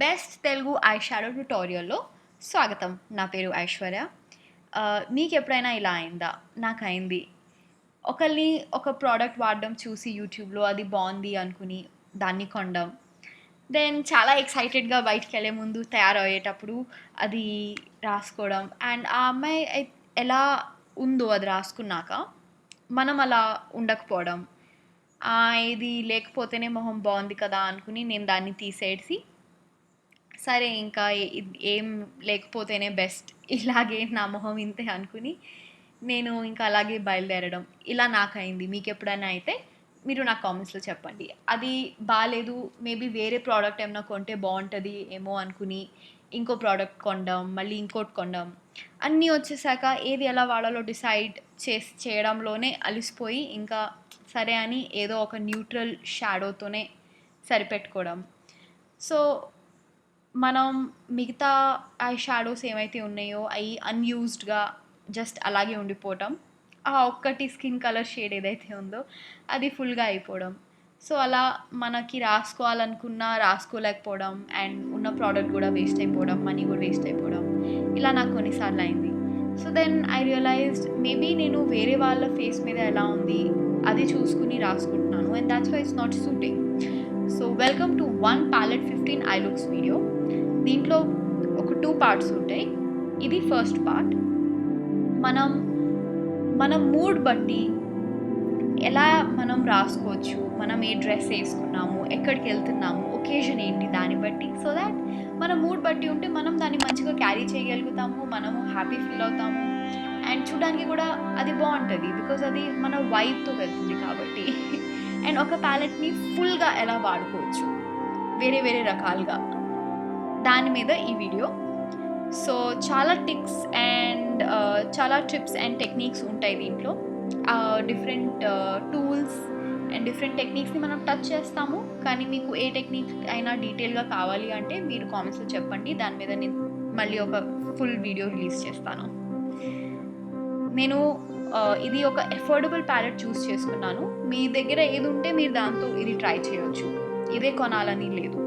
Best Telugu eye shadow ట్యుటోరియల్లో స్వాగతం. నా పేరు ఐశ్వర్య. మీకు ఎప్పుడైనా ఇలా అయిందా? నాకు అయింది. ఒకళ్ళని ఒక ప్రోడక్ట్ వాడడం చూసి యూట్యూబ్లో అది బాగుంది అనుకుని దాన్ని కొనడం. దెన్ చాలా ఎక్సైటెడ్గా బయటికెళ్ళే ముందు తయారయ్యేటప్పుడు అది రాసుకోవడం. అండ్ ఆ అమ్మాయి ఎలా ఉందో అది రాసుకున్నాక మనం అలా ఉండకపోవడం. ఇది లేకపోతేనే మొహం బాగుంది కదా అనుకుని నేను దాన్ని తీసేసి సరే ఇంకా ఏం లేకపోతేనే బెస్ట్, ఇలాగే నా మొహం ఇంతే అనుకుని నేను ఇంకా అలాగే బయలుదేరడం. ఇలా నాకయింది. మీకు ఎప్పుడైనా అయితే మీరు నాకు కామెంట్స్లో చెప్పండి. అది బాగాలేదు, మేబీ వేరే ప్రోడక్ట్ ఏమైనా కొంటే బాగుంటుంది ఏమో అనుకుని ఇంకో ప్రోడక్ట్ కొనడం, మళ్ళీ ఇంకోటి కొనడం, అన్నీ వచ్చేసాక ఏది ఎలా వాడాలో డిసైడ్ చేయడంలోనే అలిసిపోయి ఇంకా సరే అని ఏదో ఒక న్యూట్రల్ షాడోతోనే సరిపెట్టుకోవడం. సో మనం మిగతా ఐ షాడోస్ ఏమైతే ఉన్నాయో అవి అన్యూజ్డ్గా జస్ట్ అలాగే ఉండిపోవటం. ఆ ఒక్కటి స్కిన్ కలర్ షేడ్ ఏదైతే ఉందో అది ఫుల్గా అయిపోవడం. సో అలా మనకి రాసుకోవాలనుకున్నా రాసుకోలేకపోవడం, అండ్ ఉన్న ప్రోడక్ట్ కూడా వేస్ట్ అయిపోవడం, మనీ కూడా వేస్ట్ అయిపోవడం. ఇలా నాకు కొన్నిసార్లు అయింది. So then I realized maybe నేను వేరే వాళ్ళ ఫేస్ మీద ఎలా ఉంది అది చూసుకుని రాసుకుంటున్నాను, and that's why it's not suiting. So welcome to 1 palette 15 eye looks video. దీంట్లో ఒక 2 parts ఉంటాయి. ఇది ఫస్ట్ పార్ట్. మన మూడ్ బట్టి ఎలా మనం రాసుకోవచ్చు, మనం ఏ డ్రెస్ వేసుకున్నాము, ఎక్కడికి వెళ్తున్నాము, ఒకేజన్ ఏంటి దాన్ని బట్టి. సో దాట్ మన మూడ్ బట్టి ఉంటే మనం దాన్ని మంచిగా క్యారీ చేయగలుగుతాము, మనము హ్యాపీ ఫీల్ అవుతాము, అండ్ చూడడానికి కూడా అది బాగుంటుంది బికాజ్ అది మన వైబ్తో వెళ్తుంది కాబట్టి. అండ్ ఒక ప్యాలెట్ని ఫుల్గా ఎలా వాడుకోవచ్చు వేరే వేరే రకాలుగా, దాని మీద ఈ వీడియో. సో చాలా టిప్స్ అండ్ చాలా ట్రిప్స్ అండ్ టెక్నిక్స్ ఉంటాయి దీంట్లో. డిఫరెంట్ టూల్స్ అండ్ డిఫరెంట్ టెక్నిక్స్ని మనం టచ్ చేస్తాము. కానీ మీకు ఏ టెక్నిక్ అయినా డీటెయిల్గా కావాలి అంటే మీరు కామెంట్స్లో చెప్పండి, దాని మీద నేను మళ్ళీ ఒక ఫుల్ వీడియో రిలీజ్ చేస్తాను. నేను ఇది ఒక అఫోర్డబుల్ ప్యాలెట్ చూస్ చేసుకున్నాను. మీ దగ్గర ఏది ఉంటే మీరు దాంతో ఇది ట్రై చేయొచ్చు, ఇదే కొనాలని లేదు.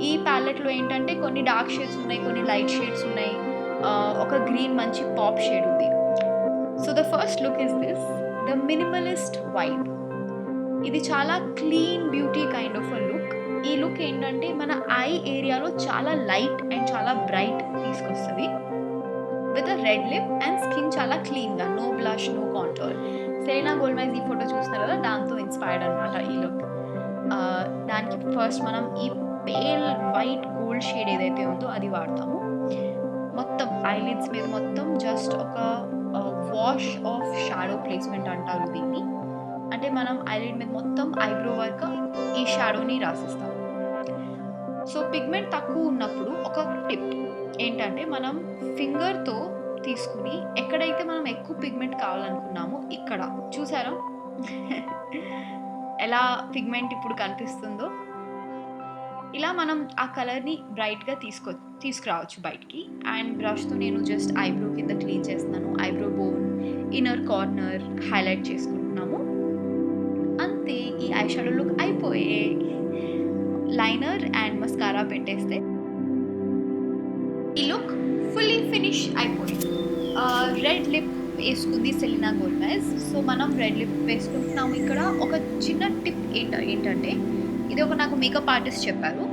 ఈ ప్యాలెట్లో ఏంటంటే కొన్ని డార్క్ షేడ్స్ ఉన్నాయి, కొన్ని లైట్ షేడ్స్ ఉన్నాయి, ఒక గ్రీన్ మంచి పాప్ షేడ్ ఉంది. So the first look is this, the minimalist vibe. ఇది చాలా clean beauty kind of a look. ఈ లుక్ ఏంటంటే మన ఐ ఏరియాలో చాలా లైట్ అండ్ చాలా బ్రైట్ తీసుకొస్తుంది. With a red lip and skin చాలా క్లీన్గా, no blush, no contour. Selena Gomez ఈ ఫోటో చూస్తున్నారు కదా, దాంతో ఇన్స్పైర్డ్ అనమాట ఈ లుక్. దానికి ఫస్ట్ మనం ఈ పేల్ వైట్ గోల్డ్ షేడ్ ఏదైతే ఉందో అది వాడతాము. మొత్తం ఐలిడ్స్ మీద మొత్తం జస్ట్ ఒక వాష్ ఆఫ్ షాడో ప్లేస్మెంట్ అంటారు దీన్ని. అంటే మనం ఐలిడ్ మీద మొత్తం ఐబ్రో వరకు ఈ షాడోని రాసిస్తాము. సో పిగ్మెంట్ తక్కువ ఉన్నప్పుడు ఒక టిప్ ఏంటంటే మనం ఫింగర్తో తీసుకుని ఎక్కడైతే మనం ఎక్కువ పిగ్మెంట్ కావాలనుకున్నామో ఇక్కడ చూసారా ఎలా పిగ్మెంట్ ఇప్పుడు కనిపిస్తుందో, ఇలా మనం ఆ కలర్ని బ్రైట్గా తీసుకురావచ్చు బయటికి. అండ్ బ్రష్తో నేను జస్ట్ ఐబ్రో కింద క్లీన్ చేస్తున్నాను. Eyebrow bone, inner corner highlight చేసుకుంటున్నాము. అంతే, ఈ ఐ షాడో లుక్ అయిపోయే. లైనర్ అండ్ మస్కారా పెట్టేస్తే ఈ లుక్ ఫుల్లీ ఫినిష్ అయిపోయింది. రెడ్ లిప్ వేసుకుంది సెలీనా గోమెజ్. సో మనం రెడ్ లిప్ వేసుకుంటున్నాము. ఇక్కడ ఒక చిన్న టిప్ ఏంటంటే ఇది ఒక నాకు మేకప్ ఆర్టిస్ట్ చెప్పారు.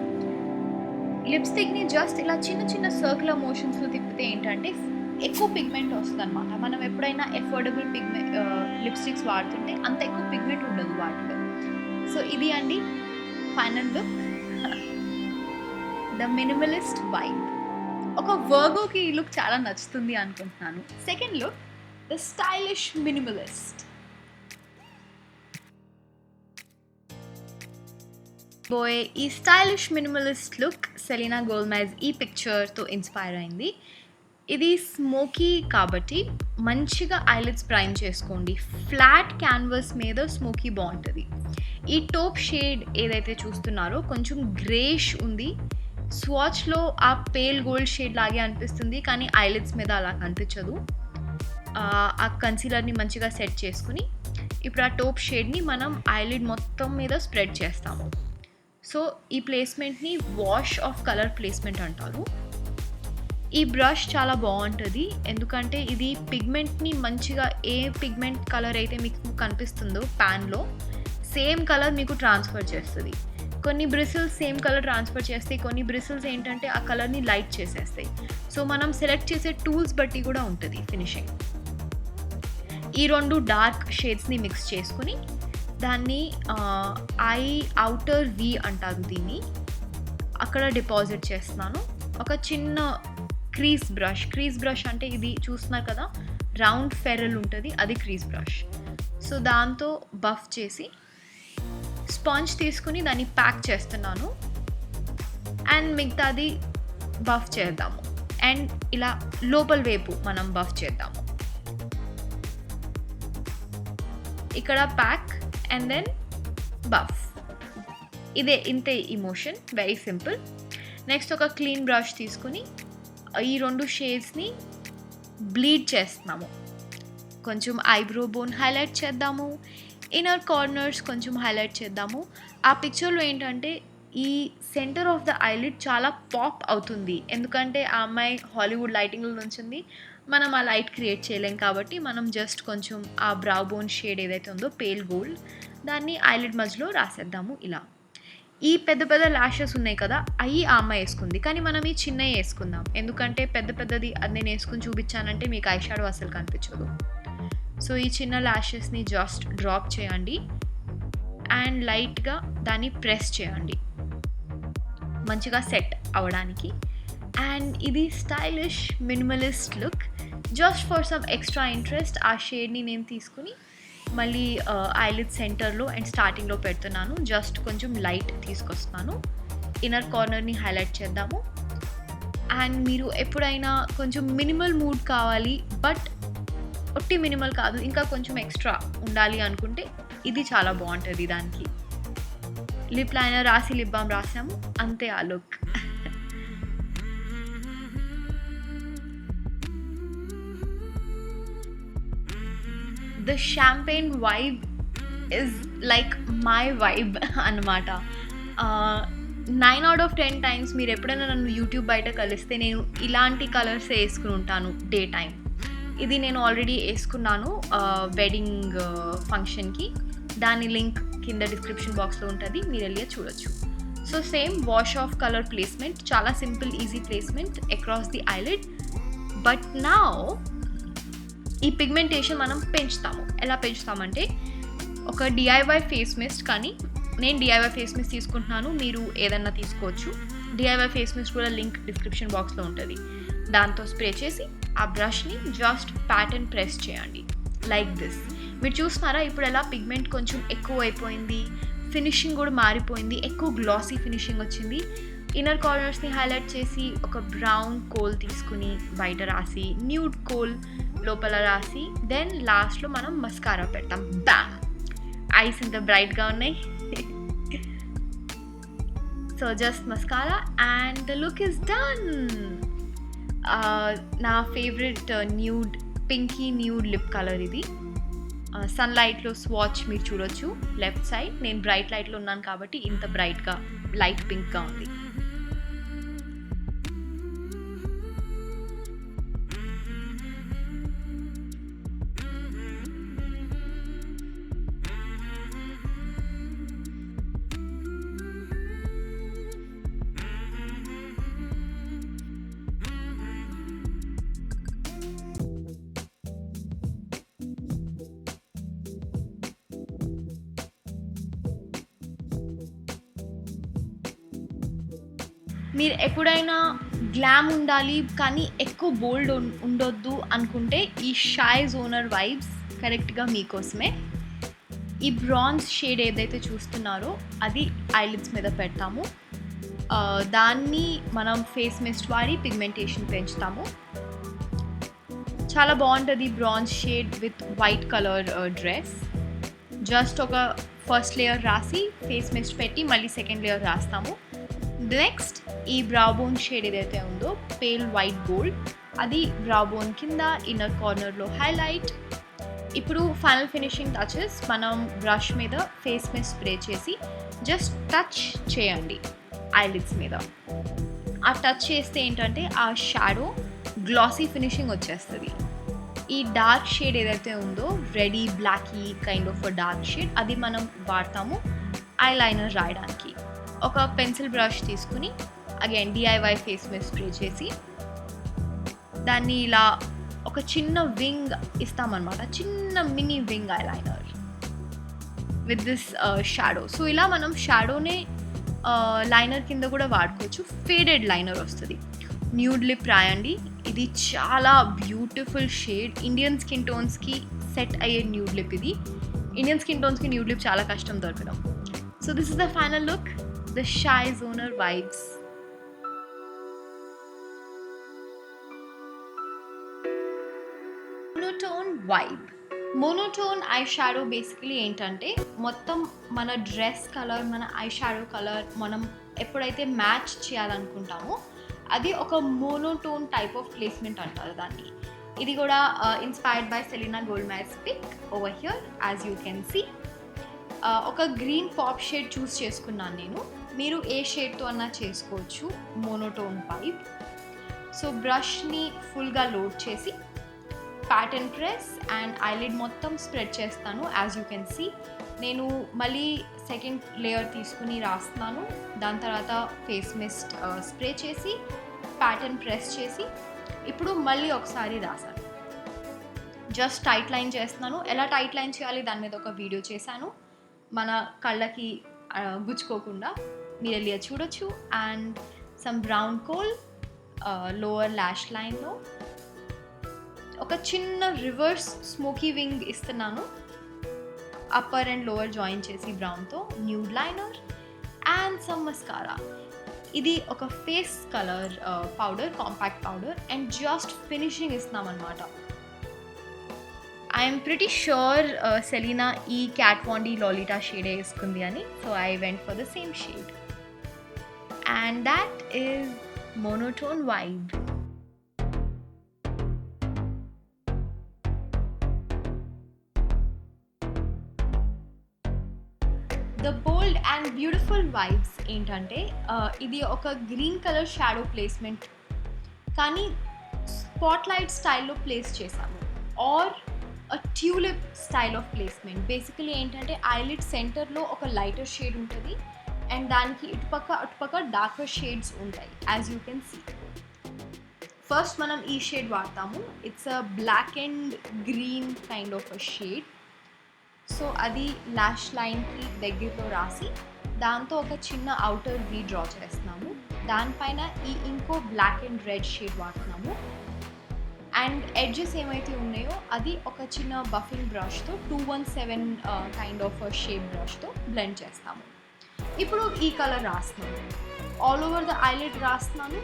లిప్స్టిక్ని జస్ట్ ఇలా చిన్న చిన్న సర్క్యులర్ మోషన్స్లో తిప్పితే ఏంటంటే ఎక్కువ పిగ్మెంట్ వస్తుంది అనమాట. మనం ఎప్పుడైనా అఫోర్డబుల్ లిప్స్టిక్స్ వాడుతుంటే అంత ఎక్కువ పిగ్మెంట్ ఉండదు వాటిలో. సో ఇది అండి final look, the minimalist vibe. ఒక వర్గోకి ఈ లుక్ చాలా నచ్చుతుంది అనుకుంటున్నాను. Second look, the stylish minimalist. Boy, ఈ stylish minimalist look Selena Gomez ఈ పిక్చర్తో ఇన్స్పైర్ అయింది. ఇది స్మోకీ కాబట్టి మంచిగా ఐలిడ్స్ ప్రైమ్ చేసుకోండి. ఫ్లాట్ క్యాన్వాస్ మీద స్మోకీ బాగుంటుంది. ఈ టోప్ షేడ్ ఏదైతే చూస్తున్నారో కొంచెం గ్రేష్ ఉంది. స్వాచ్లో ఆ పేల్ గోల్డ్ షేడ్ లాగే అనిపిస్తుంది, కానీ ఐలిడ్స్ మీద అలా కనిపించదు. ఆ కన్సీలర్ని మంచిగా సెట్ చేసుకుని ఇప్పుడు ఆ టోప్ షేడ్ని మనం ఐలిడ్ మొత్తం మీద స్ప్రెడ్ చేస్తాము. సో ఈ ప్లేస్మెంట్ని వాష్ ఆఫ్ కలర్ ప్లేస్మెంట్ అంటారు. ఈ బ్రష్ చాలా బాగుంటుంది, ఎందుకంటే ఇది పిగ్మెంట్ని మంచిగా ఏ పిగ్మెంట్ కలర్ అయితే మీకు కనిపిస్తుందో ప్యాన్లో సేమ్ కలర్ మీకు ట్రాన్స్ఫర్ చేస్తుంది. కొన్ని బ్రిసిల్స్ సేమ్ కలర్ ట్రాన్స్ఫర్ చేస్తాయి, కొన్ని బ్రిసిల్స్ ఏంటంటే ఆ కలర్ని లైట్ చేసేస్తాయి. సో మనం సెలెక్ట్ చేసే టూల్స్ బట్టి కూడా ఉంటుంది ఫినిషింగ్. ఈ 2 డార్క్ షేడ్స్ని మిక్స్ చేసుకుని దాన్ని ఐ అవుటర్ వి అంటారు దీన్ని, అక్కడ డిపాజిట్ చేస్తున్నాను. ఒక చిన్న క్రీజ్ బ్రష్ అంటే ఇది చూస్తున్నారు కదా, రౌండ్ ఫెరల్ ఉంటుంది, అది క్రీజ్ బ్రష్. సో దాంతో బఫ్ చేసి స్పాంజ్ తీసుకుని దాన్ని ప్యాక్ చేస్తున్నాను. అండ్ మిగతాది బఫ్ చేద్దాము. అండ్ ఇలా లోపల వైపు మనం బఫ్ చేద్దాము. ఇక్కడ ప్యాక్ అండ్ దెన్ బఫ్. ఇంతే ఈ మోషన్, వెరీ సింపుల్. నెక్స్ట్ ఒక క్లీన్ బ్రష్ తీసుకుని ఈ 2 షేడ్స్ని బ్లీడ్ చేస్తున్నాము. కొంచెం ఐబ్రో బోన్ హైలైట్ చేద్దాము, ఇన్నర్ కార్నర్స్ కొంచెం హైలైట్ చేద్దాము. ఆ పిక్చర్లో ఏంటంటే ఈ సెంటర్ ఆఫ్ ద ఐలిడ్ చాలా పాప్ అవుతుంది, ఎందుకంటే ఆ అమ్మాయి హాలీవుడ్ లైటింగ్లో నుంచింది, మనం ఆ లైట్ క్రియేట్ చేయలేం. కాబట్టి మనం జస్ట్ కొంచెం ఆ బ్రౌ బోన్ షేడ్ ఏదైతే ఉందో పేల్ గోల్డ్, దాన్ని ఐలిడ్ మధ్యలో రాసేద్దాము ఇలా. ఈ పెద్ద పెద్ద ల్యాషెస్ ఉన్నాయి కదా, అవి ఆ అమ్మాయి వేసుకుంది, కానీ మనం ఈ చిన్నవి వేసుకుందాం, ఎందుకంటే పెద్దది అది నేను వేసుకుని చూపించానంటే మీకు ఐ షాడో అసలు కనిపించదు. సో ఈ చిన్న ల్యాషెస్ని జస్ట్ డ్రాప్ చేయండి అండ్ లైట్గా దాన్ని ప్రెస్ చేయండి మంచిగా సెట్ అవ్వడానికి. అండ్ ఇది stylish minimalist look. Just for some extra interest ఆ షేడ్ని నేను తీసుకుని మళ్ళీ ఐలిడ్ సెంటర్లో అండ్ స్టార్టింగ్లో పెడుతున్నాను. జస్ట్ కొంచెం లైట్ తీసుకొస్తున్నాను. ఇన్నర్ కార్నర్ని హైలైట్ చేద్దాము. అండ్ మీరు ఎప్పుడైనా కొంచెం మినిమల్ మూడ్ కావాలి, బట్ ఒట్టి మినిమల్ కాదు, ఇంకా కొంచెం ఎక్స్ట్రా ఉండాలి అనుకుంటే ఇది చాలా బాగుంటుంది. దానికి లిప్ లైనర్ రాసి లిప్ బామ్ రాసాము, అంతే ఆ look. The champagne vibe is like my vibe అన్నమాట. 9 out of 10 టైమ్స్ మీరు ఎప్పుడైనా నన్ను యూట్యూబ్ బయట కలిస్తే నేను ఇలాంటి కలర్స్ వేసుకుని ఉంటాను డే టైం. ఇది నేను ఆల్రెడీ వేసుకున్నాను వెడ్డింగ్ ఫంక్షన్కి, దాని లింక్ కింద డిస్క్రిప్షన్ బాక్స్లో ఉంటుంది, మీరు వెళ్ళి చూడొచ్చు. So same wash of colour placement, చాలా simple easy placement across the eyelid. But now ఈ పిగ్మెంటేషన్ మనం పెంచుతాము. ఎలా పెంచుతామంటే ఒక డిఐవై ఫేస్ మిస్ట్, కానీ నేను డిఐవై ఫేస్ మిస్ట్ తీసుకుంటున్నాను, మీరు ఏదన్నా తీసుకోవచ్చు. డిఐవై ఫేస్ మిస్ట్ కూడా లింక్ డిస్క్రిప్షన్ బాక్స్లో ఉంటుంది. దాంతో స్ప్రే చేసి ఆ బ్రష్ని జస్ట్ ప్యాటర్న్ ప్రెస్ చేయండి లైక్ దిస్. మీరు చూస్తున్నారా ఇప్పుడు ఎలా పిగ్మెంట్ కొంచెం ఎక్కువ అయిపోయింది, ఫినిషింగ్ కూడా మారిపోయింది, ఎక్కువ గ్లాసీ ఫినిషింగ్ వచ్చింది. ఇన్నర్ కార్నర్స్ని హైలైట్ చేసి ఒక బ్రౌన్ కోల్ తీసుకుని బయట రాసి, న్యూడ్ కోల్ లోపల రాసి, దెన్ లాస్ట్లో మనం మస్కారా పెట్టాం. బ్యామ్! ఐస్ ఎంత బ్రైట్గా ఉన్నాయి. So just mascara and the look is done. నా favourite nude, pinky nude lip colour ఇది. సన్లైట్లో స్వాచ్ మీరు చూడొచ్చు లెఫ్ట్ సైడ్. నేను బ్రైట్ లైట్లో ఉన్నాను కాబట్టి ఇంత బ్రైట్గా లైట్ పింక్గా ఉంది. మీరు ఎప్పుడైనా గ్లామ్ ఉండాలి కానీ ఎక్కువ బోల్డ్ ఉండొద్దు అనుకుంటే ఈ షై జోనర్ వైబ్స్ కరెక్ట్గా మీకోసమే. ఈ బ్రాంజ్ షేడ్ ఏదైతే చూస్తున్నారో అది ఐలిడ్స్ మీద పెడతాము. దాన్ని మనం ఫేస్ మిస్ట్ వాడి పిగ్మెంటేషన్ పెంచుతాము. చాలా బాగుంటుంది bronze shade with white colour dress. Just ఒక ఫస్ట్ లేయర్ రాసి ఫేస్ మిస్ట్ పెట్టి మళ్ళీ సెకండ్ లేయర్ రాస్తాము. నెక్స్ట్ ఈ బ్రౌ బోన్ షేడ్ ఏదైతే ఉందో పేల్ వైట్ గోల్డ్, అది బ్రౌ బోన్ కింద ఇన్నర్ కార్నర్లో హైలైట్. ఇప్పుడు ఫైనల్ ఫినిషింగ్ టచెస్ మనం బ్రష్ మీద ఫేస్ మిస్ట్ స్ప్రే చేసి జస్ట్ టచ్ చేయండి ఐలిడ్స్ మీద. ఆ టచ్ చేస్తే ఏంటంటే ఆ షాడో గ్లాసీ ఫినిషింగ్ వచ్చేస్తుంది. ఈ డార్క్ షేడ్ ఏదైతే ఉందో ready blacky kind of dark shade, అది మనం వాడతాము ఐ లైనర్ రాయడానికి. ఒక పెన్సిల్ బ్రష్ తీసుకుని again DIY face mist spray చేసి దాన్ని ఇలా ఒక చిన్న వింగ్ ఇస్తామన్నమాట, చిన్న mini wing eyeliner with this shadow. So ఇలా మనం షాడోనే లైనర్ కింద కూడా వాడుకోవచ్చు. ఫేడెడ్ లైనర్ వస్తుంది. న్యూడ్ లిప్ రాయండి. ఇది చాలా బ్యూటిఫుల్ షేడ్. ఇండియన్ స్కిన్ టోన్స్కి సెట్ అయ్యే న్యూడ్ లిప్ ఇది. ఇండియన్ స్కిన్ టోన్స్కి న్యూడ్ లిప్ చాలా కష్టం దొరకడం. So this is the final look, the shy genre vibes. Monotone vibe. Monotone eye shadow basically ఏంటంటే మొత్తం మన డ్రెస్ కలర్, మన ఐ షాడో కలర్ మనం ఎప్పుడైతే మ్యాచ్ చేయాలనుకుంటామో అది ఒక మోనోటోన్ టైప్ ఆఫ్ ప్లేస్మెంట్ అంటారు దాన్ని. ఇది కూడా ఇన్స్పైర్డ్ బై సెలీనా గోల్డ్మైర్స్ pic over here as you can see. ఒక గ్రీన్ పాప్ షేడ్ చూస్ చేసుకున్నాను నేను. మీరు ఏ షేడ్తో అన్నా చేసుకోవచ్చు మోనోటోన్ వైబ్. సో బ్రష్ని ఫుల్గా లోడ్ చేసి ప్యాటర్న్ ప్రెస్ అండ్ ఐలిడ్ మొత్తం స్ప్రెడ్ చేస్తాను. యాజ్ యూ కెన్ సీ నేను మళ్ళీ సెకండ్ లేయర్ తీసుకుని రాస్తున్నాను. దాని తర్వాత ఫేస్ మిస్ట్ స్ప్రే చేసి ప్యాటర్న్ ప్రెస్ చేసి ఇప్పుడు మళ్ళీ ఒకసారి రాశాను. జస్ట్ టైట్ లైన్ చేస్తున్నాను. ఎలా టైట్ లైన్ చేయాలి దాని మీద ఒక వీడియో చేశాను, మన కళ్ళకి గుచ్చుకోకుండా మీరు వెళ్ళి చూడొచ్చు. And some brown kohl lower lash లైన్లో ఒక చిన్న రివర్స్ స్మోకీ వింగ్ ఇస్తున్నాను, అప్పర్ అండ్ లోవర్ జాయిన్ చేసి బ్రౌన్తో. Nude liner and some mascara. ఇది ఒక face colour powder, compact powder, and just finishing ఇస్తున్నాం అనమాట. ఐఎమ్ ప్రిటీ ష్యూర్ సెలీనా ఈ క్యాట్ వాండీ లాలిటా షేడే వేసుకుంది అని. So I went for the same shade and that is monotone vibe. The bold and beautiful vibes ఏంటంటే ఇది ఒక green colour shadow placement కానీ స్పాట్ లైట్ స్టైల్లో ప్లేస్ చేశాము, or tulip style of placement. Basically ఏంటంటే ఐలిడ్ సెంటర్లో ఒక lighter shade ఉంటుంది అండ్ దానికి అటుపక్క డార్కర్ షేడ్స్ ఉంటాయి as you can see. First మనం ఈ షేడ్ వాడతాము. It's a black and green kind of a shade. So అది లాష్ లైన్కి దగ్గరలో రాసి దాంతో ఒక చిన్న అవుటర్ వీ డ్రా చేస్తున్నాము. దానిపైన ఈ ఇంకో బ్లాక్ అండ్ రెడ్ షేడ్ వాడుతున్నాము. అండ్ ఎడ్జెస్ ఏమైతే ఉన్నాయో అది ఒక చిన్న బఫింగ్ బ్రష్తో 217 కైండ్ ఆఫ్ షేప్ బ్రష్తో బ్లెండ్ చేస్తాము. ఇప్పుడు ఈ కలర్ రాస్తున్నాను, ఆల్ ఓవర్ ద ఐలిడ్ రాస్తున్నాను.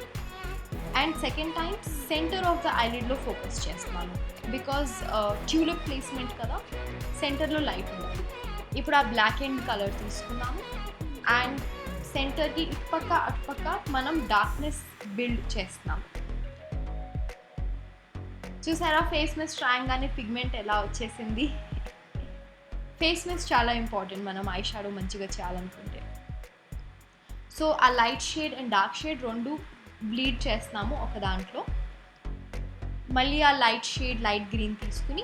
And second time centre of the ఐలిడ్లో ఫోకస్ చేస్తున్నాను బికాజ్ ట్యూలిప్ ప్లేస్మెంట్ కదా, సెంటర్లో లైట్ ఉంటుంది. ఇప్పుడు ఆ బ్లాక్ అండ్ కలర్ తీసుకున్నాము అండ్ సెంటర్కి అటుపక్క మనం డార్క్నెస్ బిల్డ్ చేస్తున్నాము. చూసారా ఫేస్ మిస్ట్ రాయంగానే పిగ్మెంట్ ఎలా వచ్చేసింది. ఫేస్ మిస్ట్ చాలా ఇంపార్టెంట్ మనం ఐ షాడో మంచిగా చేయాలనుకుంటే. సో ఆ light shade and dark shade రెండు బ్లీడ్ చేస్తున్నాము ఒక దాంట్లో. మళ్ళీ ఆ లైట్ షేడ్ లైట్ గ్రీన్ తీసుకుని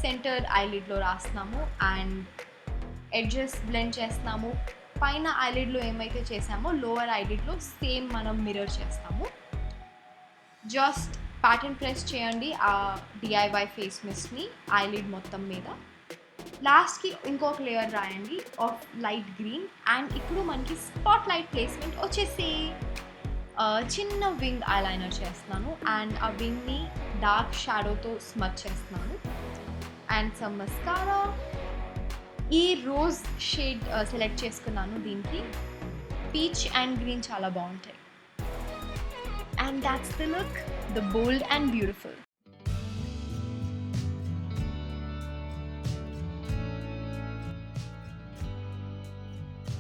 సెంటర్ ఐలిడ్లో రాస్తున్నాము అండ్ ఎడ్జెస్ బ్లెండ్ చేస్తున్నాము. పైన ఐలిడ్లో ఏమైతే చేసామో లోవర్ ఐలిడ్లో సేమ్ మనం మిర్రర్ చేస్తాము. జస్ట్ ప్యాటర్న్ ప్రెస్ చేయండి ఆ DIY ఫేస్ మిస్ట్ని ఐలిడ్ మొత్తం మీద. లాస్ట్కి ఇంకొక లేయర్ రాయండి ఆఫ్ లైట్ గ్రీన్ అండ్ ఇప్పుడు మనకి స్పాట్ లైట్ ప్లేస్మెంట్ వచ్చేసి చిన్న వింగ్ ఐలైనర్ చేస్తున్నాను అండ్ ఆ వింగ్ని డార్క్ షాడోతో స్మచ్ చేస్తున్నాను. And some mascara. ఈ రోజ్ షేడ్ సెలెక్ట్ చేసుకున్నాను. దీనికి పీచ్ అండ్ గ్రీన్ చాలా బాగుంటాయి. And that's the look, the bold and beautiful.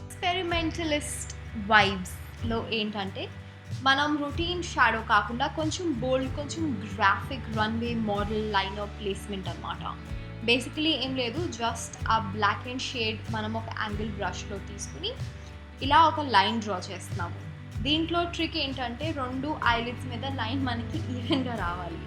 Experimentalist vibes లో ఏంటంటే మనం రొటీన్ షాడో కాకుండా కొంచెం బోల్డ్, కొంచెం graphic runway model liner placement అనమాట. బేసికలీ ఏం లేదు, జస్ట్ ఆ బ్లాక్ అండ్ షేడ్ మనం ఒక యాంగిల్ బ్రష్లో తీసుకుని ఇలా ఒక లైన్ డ్రా చేస్తున్నాము. దీంట్లో ట్రిక్ ఏంటంటే 2 ఐలిడ్స్ మీద లైన్ మనకి ఈవెన్గా రావాలి.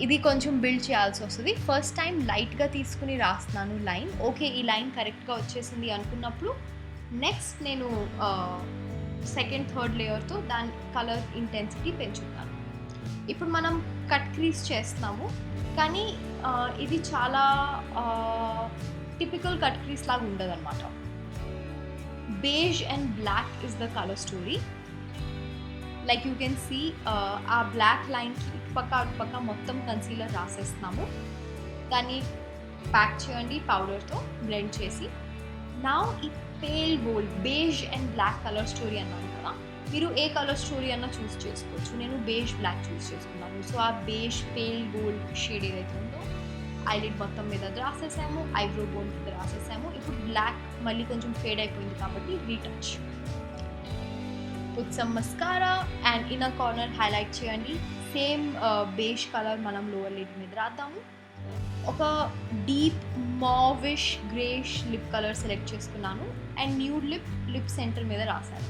ఇది కొంచెం బిల్డ్ చేయాల్సి వస్తుంది. ఫస్ట్ టైం లైట్గా తీసుకుని రాస్తున్నాను లైన్. ఓకే, ఈ లైన్ కరెక్ట్గా వచ్చేసింది అనుకున్నప్పుడు నెక్స్ట్ నేను సెకండ్ థర్డ్ లేయర్తో దాని కలర్ ఇంటెన్సిటీ పెంచుతాను. ఇప్పుడు మనం కట్ క్రీజ్ చేస్తున్నాము, కానీ ఇది చాలా టిపికల్ కట్ క్రీజ్ లాగా ఉండదు అనమాట. Beige and black is the colour story. Like you can see ఆ బ్లాక్ లైన్కి అటుపక్క మొత్తం కన్సీలర్ రాసేస్తున్నాము. దాన్ని ప్యాక్ చేయండి పౌడర్తో బ్లెండ్ చేసి. నా ఈ pale gold beige and black colour story అన్నాను కదా, మీరు ఏ కలర్ స్టోరీ అన్నా చూస్ చేసుకోవచ్చు. నేను బేజ్ బ్లాక్ చూస్ చేసుకున్నాను. సో ఆ బేజ్ పేల్ గోల్డ్ షేడ్ ఏదైతే ఉందో ఐలిడ్ మొత్తం మీద రాసేసాము, ఐబ్రో బోన్ మీద రాసేసాము. ఇప్పుడు బ్లాక్ మళ్ళీ కొంచెం ఫేడ్ అయిపోయింది కాబట్టి retouch. Put some mascara and inner corner highlight చేయండి. సేమ్ బేజ్ కలర్ మనం లోవర్ లిడ్ మీద రాద్దాము. ఒక deep mauvish greyish lip colour select చేసుకున్నాను అండ్ న్యూడ్ లిప్ సెంటర్ మీద రాశాను.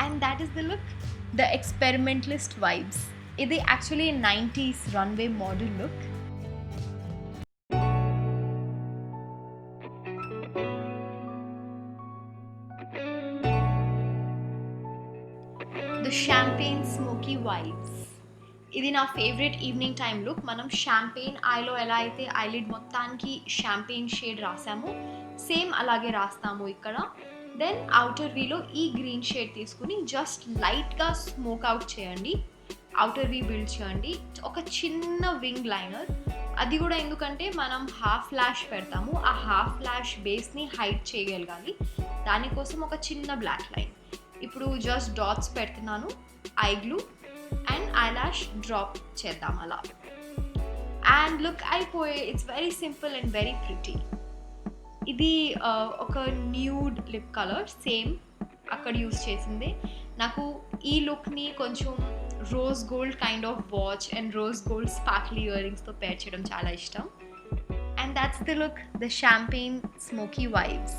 And that is the look, the experimentalist vibes. ఇది actually 90s runway model look. The champagne smoky vibes. ఇది నా ఫేవరెట్ ఈవినింగ్ టైం లుక్. మనం champagne ఐలో ఎలా అయితే ఐలిడ్ మొత్తానికి షాంపెయిన్ షేడ్ రాసామో సేమ్ అలాగే రాస్తాము ఇక్కడ. దెన్ అవుటర్ వీలో ఈ గ్రీన్ షేడ్ తీసుకుని జస్ట్ లైట్గా స్మోక్ అవుట్ చేయండి, అవుటర్ వీ బిల్డ్ చేయండి. ఒక చిన్న వింగ్ లైనర్, అది కూడా ఎందుకంటే మనం హాఫ్ ఫ్లాష్ పెడతాము, ఆ హాఫ్ ఫ్లాష్ బేస్ని హైడ్ చేయగలగాలి. దానికోసం ఒక చిన్న బ్లాక్ లైన్. ఇప్పుడు జస్ట్ డాట్స్ పెడుతున్నాను, I glue and I lash drop చేద్దాం అలా. అండ్ లుక్ అయిపోయే. It's very simple and very pretty. ఇది ఒక న్యూడ్ లిప్ కలర్, సేమ్ అక్కడ యూస్ చేసిందే. నాకు ఈ లుక్ని కొంచెం rose gold kind of watch and rose gold sparkly ear రింగ్స్తో పేర్ చేయడం చాలా ఇష్టం. And that's the look, the champagne smoky vibes.